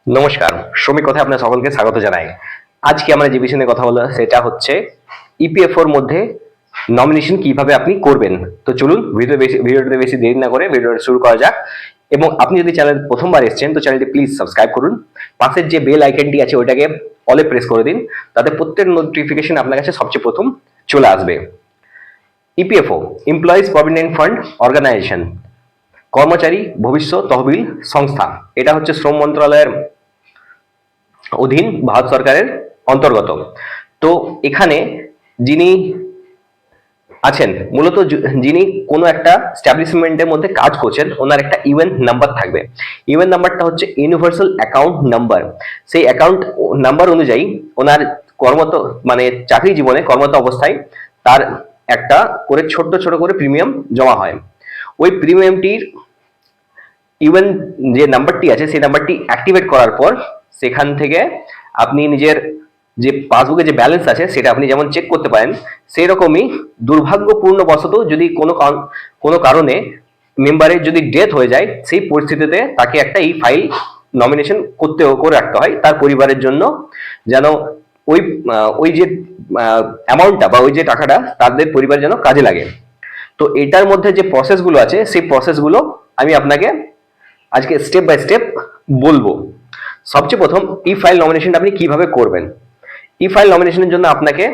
নমস্কার, শ্রমিক কথায় আপনার সকলকে স্বাগত জানাই। আজকে আমরা যে বিষয় নিয়ে কথা বলবো সেটা হচ্ছে ইপিএফও এর মধ্যে নমিনেশন কিভাবে আপনি করবেন। তো চলুন ভিডিওতে বেশি দেরি না করে ভিডিওটা শুরু করা যাক। এবং আপনি যদি চ্যানেল প্রথমবার এসেছেন তো চ্যানেলটি প্লিজ সাবস্ক্রাইব করুন। পাশের যে বেল আইকনটি আছে ওইটাকে অলে প্রেস করে দিন, তাতে প্রত্যেক নোটিফিকেশন আপনার কাছে সবচেয়ে প্রথম চলে আসবে। EPFO, employees provident fund organisation, কর্মচারী ভবিষ্যৎ তহবিল সংস্থা। এটা হচ্ছে শ্রম মন্ত্রণালয়ের অধীন, ভারত সরকারের অন্তর্গত। তো এখানে যিনি আছেন মূলত যিনি কোনো একটা স্ট্যাবলিশমেন্টের মধ্যে কাজ করছেন, ওনার একটা ইউএন নাম্বার থাকবে। ইউএন নাম্বারটা হচ্ছে ইউনিভার্সাল অ্যাকাউন্ট নাম্বার। সেই অ্যাকাউন্ট নাম্বার অনুযায়ী ওনার কর্মরত মানে চাকরি জীবনে কর্মরত অবস্থায় তার একটা করে ছোট ছোট করে প্রিমিয়াম জমা হয়। ওই প্রিমিয়ামটির ইউএন যে নাম্বারটি আছে সেই নাম্বারটি অ্যাক্টিভেট করার পর সেখান থেকে আপনি নিজের যে পাসবুকে যে ব্যালেন্স আছে সেটা আপনি যেমন চেক করতে পারেন, সেই রকমই দুর্ভাগ্যপূর্ণবশত যদি কোনো কারণে মেম্বারের যদি ডেথ হয়ে যায়, সেই পরিস্থিতিতে তাকে একটা এই ফাইল নমিনেশন করে রাখতে হয় তার পরিবারের জন্য, যেন ওই ওই যে অ্যামাউন্টটা বা ওই যে টাকাটা তাদের পরিবার যেন কাজে লাগে। তো এটার মধ্যে যে প্রসেসগুলো আছে সেই প্রসেসগুলো আমি আপনাকে আজকে স্টেপ বাই স্টেপ বলবো। সবচেয়ে প্রথম ই ফাইল নমিনেশনটা আপনি কিভাবে করবেন। ই ফাইল নমিনেশনের জন্য আপনাকে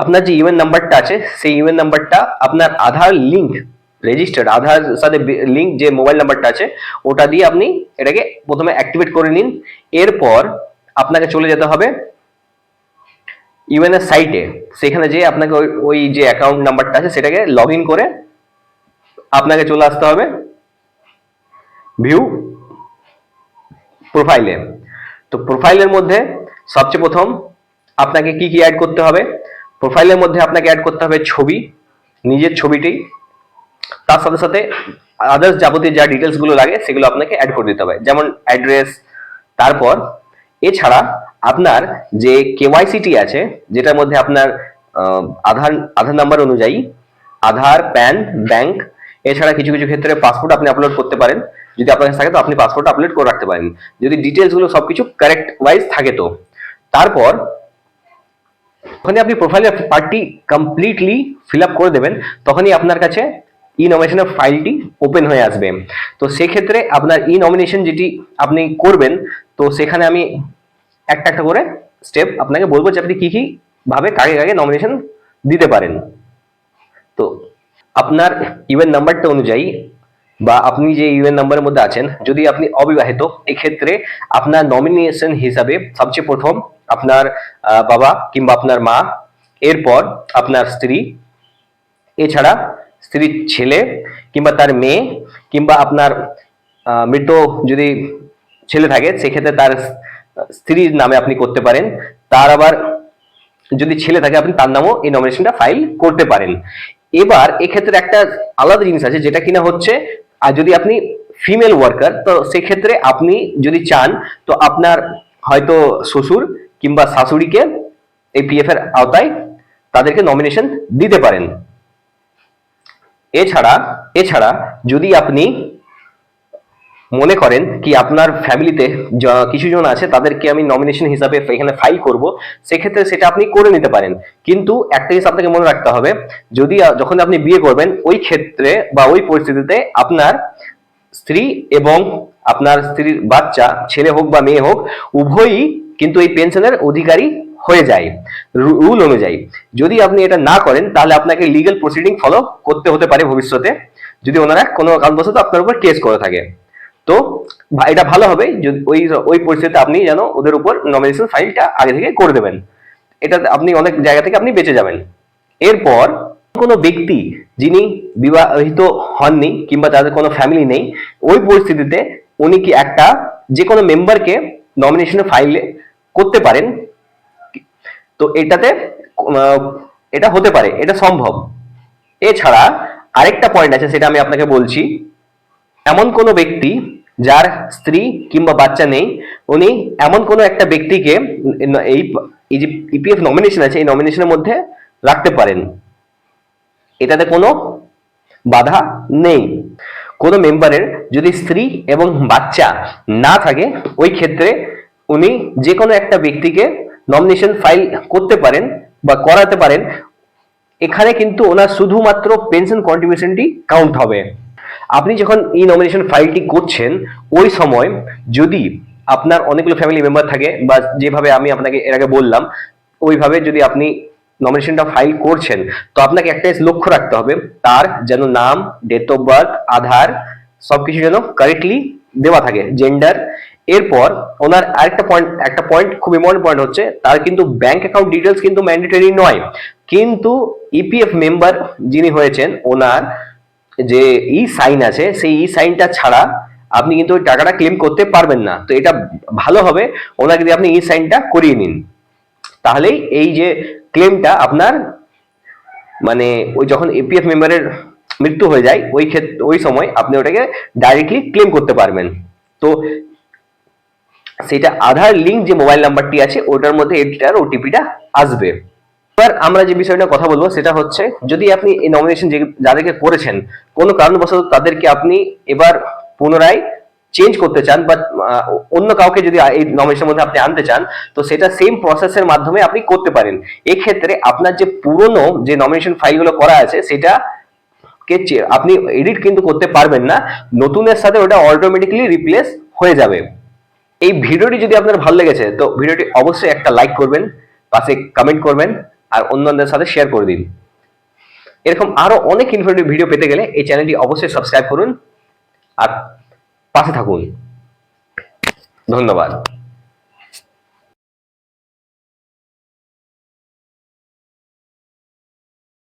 আপনার যে ইউএন নাম্বারটা আছে সেই ইউএন নাম্বারটা আপনার আধার লিঙ্ক রেজিস্টার্ড আধার সাথে লিঙ্ক যে মোবাইল নাম্বারটা আছে ওটা দিয়ে আপনি এটাকে প্রথমে অ্যাক্টিভেট করে নিন। এরপর আপনাকে চলে যেতে হবে ইউএন এর সাইটে। সেখানে যে আপনাকে ওই যে অ্যাকাউন্ট নাম্বারটা আছে সেটাকে লগ ইন করে আপনাকে চলে আসতে হবে ভিউ প্রোফাইলে। তো প্রোফাইলের মধ্যে সবচেয়ে প্রথম আপনাকে কি কি অ্যাড করতে হবে। প্রোফাইলের মধ্যে আপনাকে অ্যাড করতে হবে ছবি, নিজের ছবিটি, তার সাথে সাথে আদার্স যাবতীয় যা ডিটেলস গুলো লাগে সেগুলো আপনাকে অ্যাড করে দিতে হবে, যেমন অ্যাড্রেস। তারপর এছাড়া আপনার যে কেওয়াইসিটি আছে যেটার মধ্যে আপনার আধার আধার নাম্বার অনুযায়ী আধার, প্যান, ব্যাংক, এছাড়া কিছু কিছু ক্ষেত্রে পাসপোর্ট আপনি আপলোড করতে পারেন। যদি আপনার কাছে থাকে তো আপনি পাসপোর্ট আপলোড করে রাখতে পারেন, যদি ডিটেলস গুলো সবকিছু কারেক্ট ওয়াইজ থাকে। তো তারপর যখনই আপনি প্রোফাইলের পার্টটি কমপ্লিটলি ফিল আপ করে দেবেন তখনই আপনার কাছে ই নমিনেশনের ফাইলটি ওপেন হয়ে আসবে। তো সেক্ষেত্রে আপনার ই নমিনেশন যেটি আপনি করবেন, তো সেখানে আমি একটা একটা করে স্টেপ আপনাকে বলবো যে আপনি কি কি ভাবে কাকে কাকে নমিনেশন দিতে পারেন। তো আপনার ইউএন নাম্বারটা অনুযায়ী বা আপনি যে ইউএন নাম্বারের মধ্যে আছেন, যদি আপনি অবিবাহিত এক্ষেত্রে আপনার নমিনেশন হিসাবে সবচেয়ে প্রথম আপনার বাবা কিংবা আপনার মা, এরপর আপনার স্ত্রী, এছাড়া স্ত্রীর ছেলে কিংবা তার মেয়ে, কিংবা আপনার মৃত যদি ছেলে থাকে সেক্ষেত্রে তার স্ত্রীর নামে আপনি করতে পারেন। তার আবার যদি ছেলে থাকে আপনি তার নামও এই নমিনেশনটা ফাইল করতে পারেন। এবার এক্ষেত্রে একটা আলাদা জিনিস আছে যেটা কিনা হচ্ছে, আর যদি আপনি ফিমেল ওয়ার্কার তো সেক্ষেত্রে আপনি যদি চান তো আপনার হয়তো শ্বশুর কিংবা শাশুড়িকে এই পিএফ এর আওতায় তাদেরকে নমিনেশন দিতে পারেন। এছাড়া এছাড়া যদি আপনি মনে করেন কি আপনার ফ্যামিলিতে কিছু জন আছে তাদেরকে আমি নমিনেশন হিসাবে এখানে ফাইল করব, সেক্ষেত্রে সেটা আপনি করে নিতে পারেন। কিন্তু একটা জিনিস আপনাকে মনে রাখতে হবে, যদি যখন আপনি বিয়ে করবেন ওই ক্ষেত্রে বা ওই পরিস্থিতিতে আপনার স্ত্রী এবং আপনার স্ত্রীর বাচ্চা, ছেলে হোক বা মেয়ে হোক, উভয়ই কিন্তু এই পেনশনের অধিকারী হয়ে যায় রুল অনুযায়ী। যদি আপনি এটা না করেন তাহলে আপনাকে লিগ্যাল প্রসিডিং ফলো করতে হতে পারে ভবিষ্যতে, যদি ওনারা কোনো কারণবশত আপনার উপর কেস করে থাকে। তো এটা ভালো হবে যদি ওই ওই পরিস্থিতিতে আপনি যেন ওদের উপর নমিনেশন ফাইলটা আগে থেকে করে দেবেন, এটা আপনি অনেক জায়গা থেকে আপনি বেঁচে যাবেন। এরপর কোনো ব্যক্তি যিনি বিবাহিত হননি কিংবা তাদের কোনো ফ্যামিলি নেই, ওই পরিস্থিতিতে উনি কি একটা যে কোনো মেম্বারকে নমিনেশন ফাইলে করতে পারেন। তো এটাতে এটা হতে পারে, এটা সম্ভব। এছাড়া আরেকটা পয়েন্ট আছে সেটা আমি আপনাকে বলছি, এমন কোনো ব্যক্তি যার স্ত্রী কিংবা বাচ্চা নেই, উনি এমন কোনো একটা ব্যক্তিকে এই এই যে ইপিএফ নমিনেশন আছে এই নমিনেশনের মধ্যে রাখতে পারেন, এটাতে কোনো বাধা নেই। কোনো মেম্বারের যদি স্ত্রী এবং বাচ্চা না থাকে, ওই ক্ষেত্রে উনি যে কোনো একটা ব্যক্তিকে নমিনেশন ফাইল করতে পারেন বা করাতে পারেন। এখানে কিন্তু ওনার শুধুমাত্র পেনশন কন্ট্রিবিউশনটি কাউন্ট হবে। আপনি যখন এই নমিনেশন ফাইলটি করছেন, ওই সময় যদি আপনার অনেকগুলো ফ্যামিলি মেম্বার থাকে বা যেভাবে আমি আপনাকে এর আগে বললাম, ওইভাবে যদি আপনি নমিনেশনটা ফাইল করছেন, তো আপনাকে একটা লক্ষ্য রাখতে হবে, তার যেন নাম, ডেট অফ বার্থ, আধার সবকিছু যেন কারেক্টলি দেওয়া থাকে, জেন্ডার। এরপর ওনার একটা পয়েন্ট খুব ইম্পর্টেন্ট পয়েন্ট হচ্ছে, তার কিন্তু ব্যাংক অ্যাকাউন্ট ডিটেলস কিন্তু ম্যান্ডেটরি নয়, কিন্তু ইপিএফ মেম্বার যিনি হয়েছেন ওনার যে ই সাইন আছে, সেই ই সাইনটা ছাড়া আপনি কিন্তু ওই টাকাটা ক্লেম করতে পারবেন না। তো এটা ভালো হবে ওনাকে যদি আপনি ই সাইনটা করিয়ে নিন, তাহলেই এই যে ক্লেমটা আপনার মানে ওই যখন এপিএফ মেম্বারের মৃত্যু হয়ে যায়, ওই সময় আপনি ওটাকে ডাইরেক্টলি ক্লেম করতে পারবেন। তো সেটা আধার লিঙ্ক যে মোবাইল নাম্বারটি আছে ওটার মধ্যে এটার ওটিপিটা আসবে। এবার আমরা যে বিষয়টা কথা বলবো সেটা হচ্ছে, যদি আপনি এই নমিনেশন যাদেরকে করেছেন কোনো কারণবশত তাদেরকে আপনি এবার পুনরায় চেঞ্জ করতে চান বা অন্য কাউকে যদি এই নমিনেশনের মধ্যে আপনি আনতে চান, তো সেটা সেম প্রসেসের মাধ্যমে আপনি করতে পারেন। এক্ষেত্রে আপনার যে পুরনো যে নমিনেশন ফাইলগুলো করা আছে সেটা আপনি এডিট কিন্তু করতে পারবেন না, নতুনের সাথে ওটা অটোমেটিক্যালি রিপ্লেস হয়ে যাবে। এই ভিডিওটি যদি আপনার ভালো লেগেছে তো ভিডিওটি অবশ্যই একটা লাইক করবেন, পাশে কমেন্ট করবেন আর অন্যদের সাথে শেয়ার করে দিন। এরকম আরো অনেক ইনফরমেটিভ ভিডিও পেতে গেলে এই চ্যানেলটি অবশ্যই সাবস্ক্রাইব করুন আর পাশে থাকুন। ধন্যবাদ।